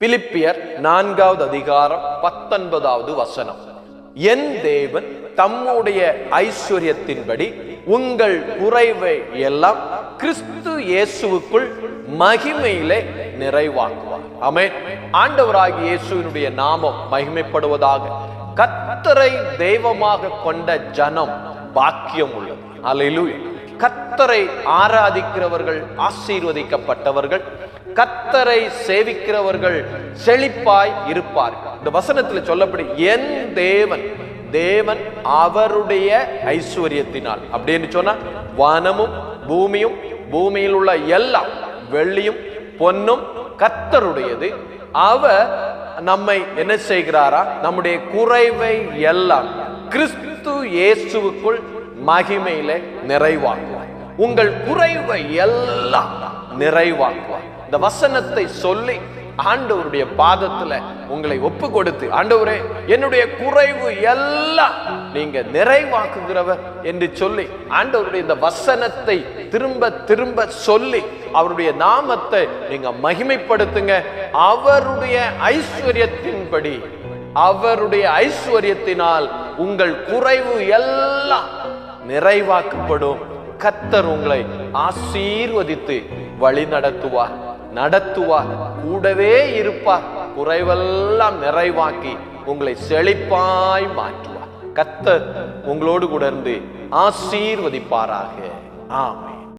பிலிப்பியர் 4வது அதிகாரம் 19வது வசனம். என் தேவன் தம்முடைய ஐஸ்வர்யத்தின்படி உங்கள் குறைவை எல்லாம் கிறிஸ்து இயேசுவுக்குள் மகிமையிலே நிறைவாக்குவார். ஆமென். ஆண்டவராகிய இயேசுவினுடைய நாமம் மகிமைப்படுவதாக. கர்த்தரை தெய்வமாக கொண்ட ஜனம் பாக்கியம் உள்ளது. அல்லேலூயா. கர்த்தரை ஆராதிக்கிறவர்கள் ஆசீர்வதிக்கப்பட்டவர்கள், கர்த்தரை சேவிக்கிறவர்கள் செழிப்பாய் இருப்பார்கள். இந்த வசனத்தில் சொல்லப்படி என் தேவன் அவருடைய ஐஸ்வர்யத்தினால், அப்படின்னு சொன்னா வானமும் பூமியும் பூமியில் உள்ள எல்லாம் வெள்ளியும் பொன்னும் கர்த்தருடையது. அவர் நம்மை என்ன செய்கிறாரா? நம்முடைய குறைவை எல்லாம் கிறிஸ்து இயேசுவுக்குள் மகிமையிலே நிறைவாக்குவார். உங்கள் குறைவை எல்லாம் நிறைவாக்குவார். இந்த வசனத்தை சொல்லி ஆண்டவருடைய பாதத்துல உங்களை ஒப்பு கொடுத்து, ஆண்டவரே என்னுடைய குறைவு எல்லாம் நீங்க நிறைவாக்குகிறவர் என்று சொல்லி ஆண்டவருடைய இந்த வசனத்தை திரும்ப திரும்ப சொல்லி அவருடைய நாமத்தை நீங்க மகிமைப்படுத்துங்க. அவருடைய ஐஸ்வர்யத்தின்படி, அவருடைய ஐஸ்வர்யத்தினால் உங்கள் குறைவு எல்லாம் நிறைவாக்கப்படும். கர்த்தர் உங்களை ஆசீர்வதித்து வழி நடத்துவார், கூடவே இருப்பார். குறைவெல்லாம் நிறைவாக்கி உங்களை செழிப்பாய் மாற்றுவார். கர்த்தர் உங்களோடு கூட இருந்து ஆசீர்வதிப்பாராக. ஆமென்.